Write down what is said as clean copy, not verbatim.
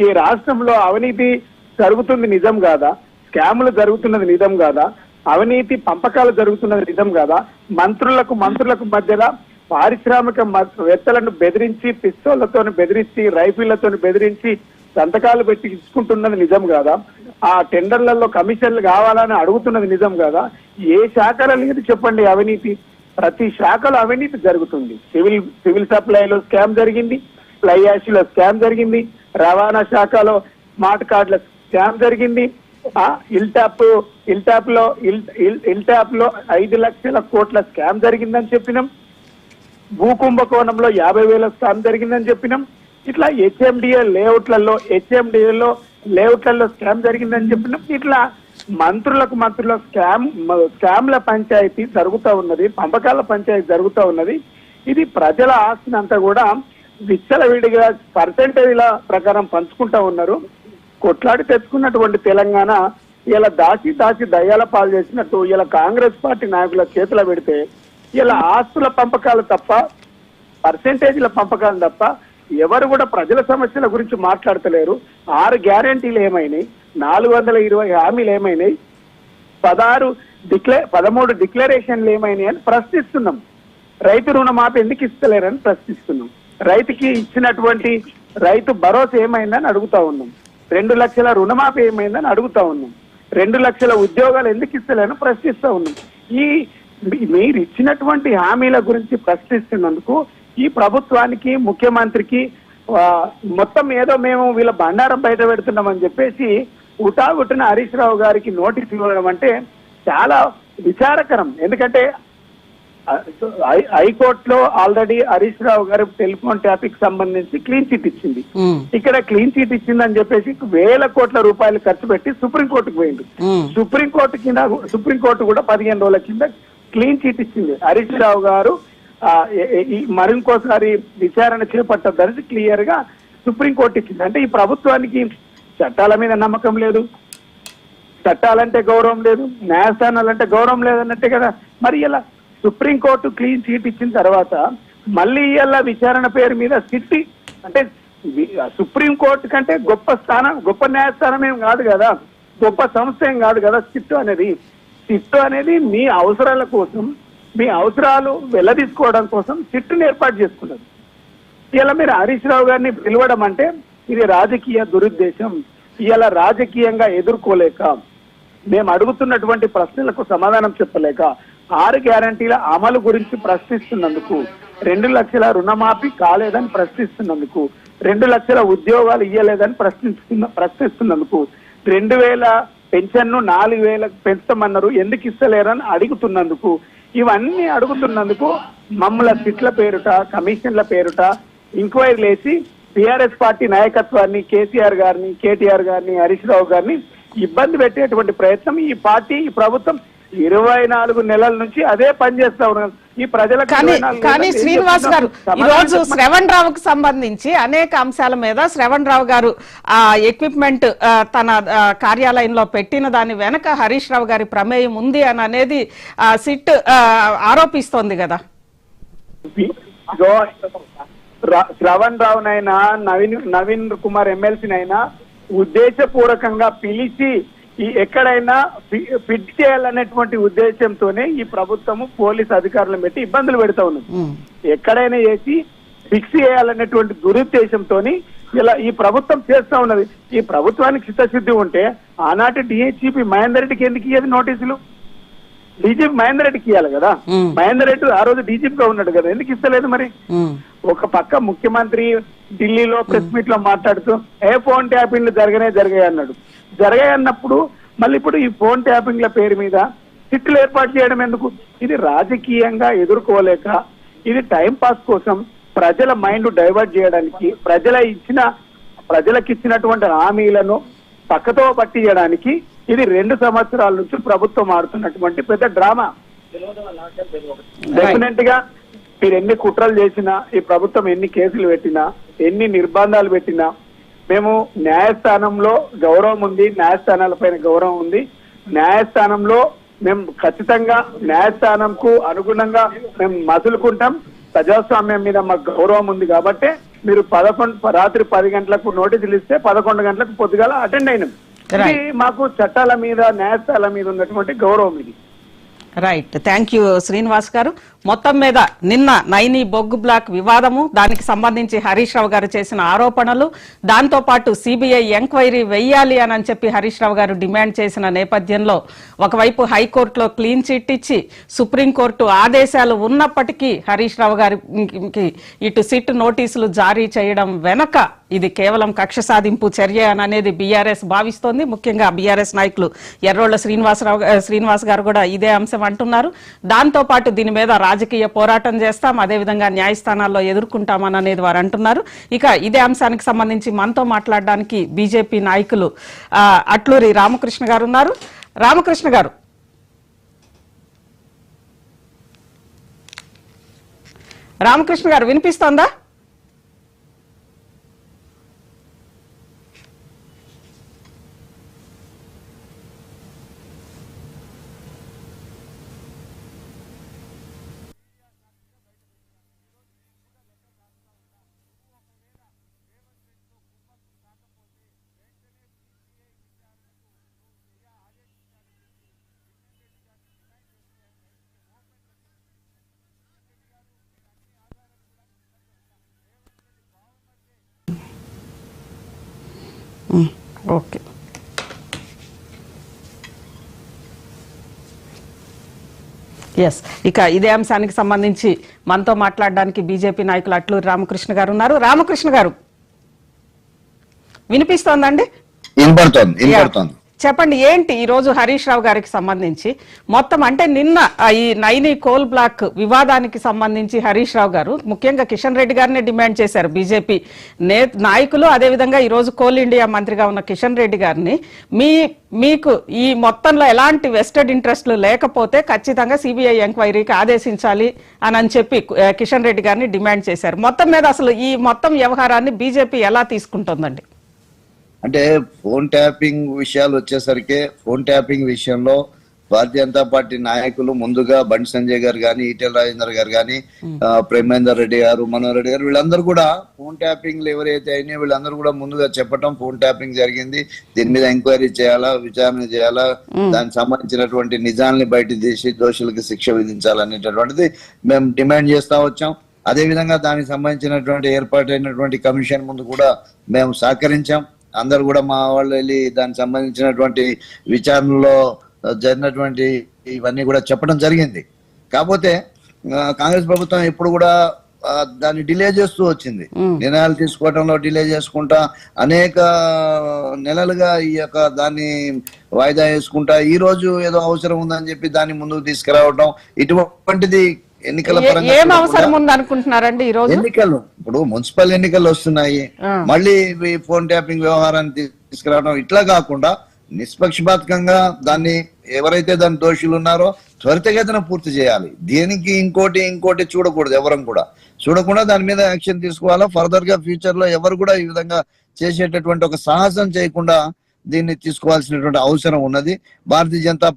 ఈ రాష్ట్రంలో అవినీతి జరుగుతుంది నిజం కాదా? స్కాములు జరుగుతున్నది నిజం కాదా? అవినీతి పంపకాలు జరుగుతున్నది నిజం కాదా? మంత్రులకు మధ్యలో పారిశ్రామికవేత్తలను బెదిరించి, పిస్తోళ్లతో బెదిరించి, రైఫిళ్లతో బెదిరించి సంతకాలు పెట్టి ఇచ్చుకుంటున్నది నిజం కాదా? ఆ టెండర్లలో కమిషన్లు కావాలని అడుగుతున్నది నిజం కాదా? ఏ శాఖలో లేదు చెప్పండి అవినీతి? ప్రతి శాఖలో అవినీతి జరుగుతుంది. సివిల్ సప్లైలో స్కామ్ జరిగింది, ఫ్లై యాష్లో స్కామ్ జరిగింది, రవాణా శాఖలో స్మార్ట్ కార్డుల స్కామ్ జరిగింది, ఇల్ ట్యాప్ లో 5 లక్షల కోట్ల స్కామ్ జరిగిందని చెప్పినాం, భూకుంభకోణంలో 50,000 స్కామ్ జరిగిందని చెప్పినాం, ఇట్లా హెచ్ఎండిఏ లేఅవుట్లలో స్కామ్ జరిగిందని చెప్పినాం. ఇట్లా మంత్రుల స్కామ్ల పంచాయతీ జరుగుతూ ఉన్నది, పంపకాల పంచాయతీ జరుగుతూ ఉన్నది. ఇది ప్రజల ఆస్తిని అంతా కూడా విచ్చలవిడిగా పర్సెంటేజ్ల ప్రకారం పంచుకుంటా ఉన్నారు. కొట్లాడి తెచ్చుకున్నటువంటి తెలంగాణ ఇలా దాచి దయ్యాల పాలు చేసినట్టు ఇలా కాంగ్రెస్ పార్టీ నాయకుల చేతిలో పెడితే ఇలా ఆస్తుల పంపకాలు తప్ప, పర్సెంటేజ్ల పంపకాలు తప్ప ఎవరు కూడా ప్రజల సమస్యల గురించి మాట్లాడతలేరు. 6 గ్యారంటీలు ఏమైనాయి, 420 హామీలు ఏమైనాయి, 13 డిక్లరేషన్లు ఏమైనాయి అని ప్రశ్నిస్తున్నాం. రైతు రుణమాఫీ ఎందుకు ఇస్తలేరని ప్రశ్నిస్తున్నాం. రైతుకి ఇచ్చినటువంటి రైతు భరోసా ఏమైందని అడుగుతా ఉన్నాం. 2 లక్షల రుణమాఫీ ఏమైందని అడుగుతా ఉన్నాం. 2 లక్షల ఉద్యోగాలు ఎందుకు ఇస్తలేరని ప్రశ్నిస్తా ఉన్నాం. మీరు ఇచ్చినటువంటి హామీల గురించి ప్రశ్నిస్తున్నందుకు ఈ ప్రభుత్వానికి, ముఖ్యమంత్రికి మొత్తం ఏదో మేము వీళ్ళ బండారం బయట పెడుతున్నామని చెప్పేసి ఉటాగుట్టిన హరీష్ రావు గారికి నోటీస్ ఇవ్వడం అంటే చాలా విచారకరం. ఎందుకంటే హైకోర్టులో ఆల్రెడీ హరీష్ రావు గారు టెలిఫోన్ ట్యాపింగ్ సంబంధించి క్లీన్ చిట్ ఇచ్చింది. ఇక్కడ క్లీన్ చిట్ ఇచ్చిందని చెప్పేసి 1,000 కోట్ల రూపాయలు ఖర్చు పెట్టి సుప్రీంకోర్టుకు పోయింది. సుప్రీంకోర్టు కూడా 15 రోజుల కింద క్లీన్ చిట్ ఇచ్చింది. హరీష్ రావు గారు మరింకోసారి విచారణ చేపట్టద్దని క్లియర్ గా సుప్రీంకోర్టు ఇచ్చింది. అంటే ఈ ప్రభుత్వానికి చట్టాల మీద నమ్మకం లేదు, చట్టాలంటే గౌరవం లేదు, న్యాయస్థానాలంటే గౌరవం లేదన్నట్టే కదా. మరి ఇలా సుప్రీంకోర్టు క్లీన్ చీట్ ఇచ్చిన తర్వాత మళ్ళీ ఇలా విచారణ పేరు మీద సిట్టి, అంటే సుప్రీంకోర్టు కంటే గొప్ప న్యాయస్థానం ఏం కాదు కదా, గొప్ప సంస్థ ఏం కాదు కదా సిట్టు అనేది మీ అవసరాల కోసం, మీ అవసరాలు వెల్లదీసుకోవడం కోసం సిట్టుని ఏర్పాటు చేసుకున్నది. ఇలా మీరు హరీష్ రావు గారిని పిలవడం అంటే ఇది రాజకీయ దురుద్దేశం. ఇలా రాజకీయంగా ఎదుర్కోలేక, మేము అడుగుతున్నటువంటి ప్రశ్నలకు సమాధానం చెప్పలేక, 6 గ్యారంటీల అమలు గురించి ప్రశ్నిస్తున్నందుకు, 2 లక్షల రుణమాఫీ కాలేదని ప్రశ్నిస్తున్నందుకు, 2 లక్షల ఉద్యోగాలు ఇయ్యలేదని ప్రశ్నిస్తున్నందుకు, 2,000 పెన్షన్ను 4,000 పెంచమన్నారు ఎందుకు ఇస్తలేరని అడుగుతున్నందుకు, ఇవన్నీ అడుగుతున్నందుకు మమ్మల సిట్ల పేరుట, కమిషన్ల పేరుట ఎంక్వైరీలు వేసి టీఆర్ఎస్ పార్టీ నాయకత్వాన్ని, కేసీఆర్ గారిని, కేటీఆర్ గారిని, హరీష్ రావు గారిని ఇబ్బంది పెట్టేటువంటి ప్రయత్నం ఈ పార్టీ, ఈ ప్రభుత్వం 24 నెలల నుంచి అదే పనిచేస్తా ఉన్నారు. ఈ ప్రజలకు కానీ శ్రీనివాస్ గారు, ఈ రోజు శ్రవణ్ రావుకు సంబంధించి అనేక అంశాల మీద శ్రవణ్ రావు గారు ఆ ఎక్విప్మెంట్ తన కార్యాలయంలో పెట్టిన దాని వెనక హరీష్ రావు గారి ప్రమేయం ఉంది అని అనేది సిట్ ఆరోపిస్తోంది కదా. శ్రవణ్ రావునైనా, నవీన్ కుమార్ ఎమ్మెల్సీనైనా ఉద్దేశపూర్వకంగా పిలిచి ఎక్కడైనా ఫిట్ చేయాలనేటువంటి ఉద్దేశంతోనే ఈ ప్రభుత్వము పోలీసు అధికారులను పెట్టి ఇబ్బందులు పెడతా ఉన్నది. ఎక్కడైనా వేసి ఫిక్స్ చేయాలనేటువంటి దురుద్దేశంతో ఇలా ఈ ప్రభుత్వం చేస్తా ఉన్నది. ఈ ప్రభుత్వానికి చిత్తశుద్ధి ఉంటే ఆనాటి డిహెచ్ఈపీ మహేందర్ రెడ్డికి ఎందుకు ఇయ్యేది నోటీసులు? డీజీపీ మహేందర్ రెడ్డికి ఇవ్వాలి కదా. మహేందర్ రెడ్డి ఆ రోజు డీజీపీగా ఉన్నాడు కదా, ఎందుకు ఇస్తలేదు? మరి ఒక పక్క ముఖ్యమంత్రి ఢిల్లీలో ప్రెస్ మీట్ లో మాట్లాడుతూ ఫోన్ ట్యాపింగ్లు జరిగాయి అన్నాడు. జరిగాయి అన్నప్పుడు మళ్ళీ ఇప్పుడు ఈ ఫోన్ ట్యాపింగ్ల పేరు మీద సిట్లు ఏర్పాటు చేయడం ఎందుకు? ఇది రాజకీయంగా ఎదుర్కోలేక, ఇది టైం పాస్ కోసం, ప్రజల మైండ్ డైవర్ట్ చేయడానికి, ప్రజలకు ఇచ్చినటువంటి హామీలను పక్కతో పట్టించడానికి ఇది 2 సంవత్సరాల నుంచి ప్రభుత్వం ఆడుతున్నటువంటి పెద్ద డ్రామా. డెఫినెట్ గా మీరు ఎన్ని కుట్రలు చేసినా, ఈ ప్రభుత్వం ఎన్ని కేసులు పెట్టినా, ఎన్ని నిర్బంధాలు పెట్టినా, మేము న్యాయస్థానంలో గౌరవం ఉంది, న్యాయస్థానాలపైన గౌరవం ఉంది. న్యాయస్థానంలో మేము ఖచ్చితంగా న్యాయస్థానంకు అనుగుణంగా మేము మసులుకుంటాం. ప్రజాస్వామ్యం మీద మాకు గౌరవం ఉంది కాబట్టి మీరు రాత్రి 10 గంటలకు నోటీసులు ఇస్తే 11 గంటలకు పొద్దుగాల అటెండ్ అయినాం. ఇది మాకు చట్టాల మీద న్యాయస్థానాల మీద ఉన్నటువంటి గౌరవం ఇది. రైట్, థ్యాంక్ యూ శ్రీనివాస్ గారు. మొత్తం మీద నిన్న నైని బొగ్గు బ్లాక్ వివాదము, దానికి సంబంధించి హరీష్ రావు గారు చేసిన ఆరోపణలు, దాంతో పాటు సిబిఐ ఎంక్వైరీ వెయ్యాలి అని చెప్పి హరీష్ రావు గారు డిమాండ్ చేసిన నేపథ్యంలో ఒకవైపు హైకోర్టులో క్లీన్ చిట్ ఇచ్చి సుప్రీంకోర్టు ఆదేశాలు ఉన్నప్పటికీ హరీష్ రావు గారికి ఇటు సిట్ నోటీసులు జారీ చేయడం వెనక ఇది కేవలం కక్ష సాధింపు చర్య అనేది బీఆర్ఎస్ భావిస్తోంది. ముఖ్యంగా బీఆర్ఎస్ నాయకులు ఎర్రోళ్ల శ్రీనివాస్ గారు కూడా ఇదే అంశం అంటున్నారు. దాంతో పాటు దీని మీద రాజకీయ పోరాటం చేస్తాం, అదేవిధంగా న్యాయస్థానాల్లో ఎదుర్కొంటామని అనేది వారు అంటున్నారు. ఇక ఇదే అంశానికి సంబంధించి మనతో మాట్లాడడానికి బీజేపీ నాయకులు అట్లూరి రామకృష్ణ గారు ఉన్నారు. రామకృష్ణ గారు, వినిపిస్తోందా? Okay, yes. ఇక ఇదే అంశానికి సంబంధించి మనతో మాట్లాడడానికి బీజేపీ నాయకులు అట్లూరి రామకృష్ణ గారు ఉన్నారు. రామకృష్ణ గారు, వినిపిస్తోందండి? చెప్పండి, ఏంటి ఈ రోజు హరీష్ రావు గారికి సంబంధించి మొత్తం అంటే నిన్న ఈ నైని కోల్ బ్లాక్ వివాదానికి సంబంధించి హరీష్ రావు గారు ముఖ్యంగా కిషన్ రెడ్డి గారిని డిమాండ్ చేశారు బీజేపీ నాయకులు. అదేవిధంగా ఈ రోజు కోల్ ఇండియా మంత్రిగా ఉన్న కిషన్ రెడ్డి గారిని మీకు ఈ మొత్తంలో ఎలాంటి వెస్టెడ్ ఇంట్రెస్ట్లు లేకపోతే ఖచ్చితంగా సిబిఐ ఎంక్వైరీకి ఆదేశించాలి అని చెప్పి కిషన్ రెడ్డి గారిని డిమాండ్ చేశారు. మొత్తం మీద అసలు ఈ మొత్తం వ్యవహారాన్ని బీజేపీ ఎలా తీసుకుంటుందండి? అంటే ఫోన్ ట్యాపింగ్ విషయాలు వచ్చేసరికి ఫోన్ ట్యాపింగ్ విషయంలో భారతీయ జనతా పార్టీ నాయకులు ముందుగా బండి సంజయ్ గారు కానీ, ఈటెల రాజేందర్ గారు కానీ, ప్రేమేందర్ రెడ్డి గారు, మనోహర్ రెడ్డి గారు, వీళ్ళందరూ కూడా ఫోన్ ట్యాపింగ్ ఎవరైతే అయినాయో వీళ్ళందరూ కూడా ముందుగా చెప్పటం ఫోన్ ట్యాపింగ్ జరిగింది, దీని మీద ఎంక్వైరీ చేయాలా, విచారణ చేయాలా, దానికి సంబంధించినటువంటి నిజాల్ని బయట తీసి దోషులకు శిక్ష విధించాలనేటటువంటిది మేము డిమాండ్ చేస్తా వచ్చాం. అదే విధంగా దానికి సంబంధించినటువంటి ఏర్పాటైనటువంటి కమిషన్ ముందు కూడా మేము సహకరించాం. అందరు కూడా మా వాళ్ళు వెళ్ళి దానికి సంబంధించినటువంటి విచారణలో జరిగినటువంటి ఇవన్నీ కూడా చెప్పడం జరిగింది. కాకపోతే కాంగ్రెస్ ప్రభుత్వం ఎప్పుడు కూడా దాన్ని డిలే చేస్తూ వచ్చింది. నిర్ణయాలు తీసుకోవడంలో డిలే చేసుకుంటా అనేక నెలలుగా ఈ యొక్క దాన్ని వాయిదా వేసుకుంటా ఈ రోజు ఏదో అవసరం ఉందని చెప్పి దాన్ని ముందుకు తీసుకురావడం, ఇటువంటిది ఎన్నికల ఎన్నికలు ఇప్పుడు మున్సిపల్ ఎన్నికలు వస్తున్నాయి, మళ్ళీ ఫోన్ ట్యాపింగ్ వ్యవహారాన్ని తీసుకురావడం ఇట్లా కాకుండా నిష్పక్షపాతకంగా దాన్ని ఎవరైతే దాని దోషులు ఉన్నారో త్వరితగతిన పూర్తి చేయాలి. దీనికి ఇంకోటి చూడకూడదు, ఎవరం కూడా చూడకుండా దాని మీద యాక్షన్ తీసుకోవాలా. ఫర్దర్ గా ఫ్యూచర్ లో ఎవరు కూడా ఈ విధంగా చేసేటటువంటి ఒక సాహసం చేయకుండా దీన్ని తీసుకోవాల్సినటువంటి అవసరం ఉన్నది. భారతీయ జనతా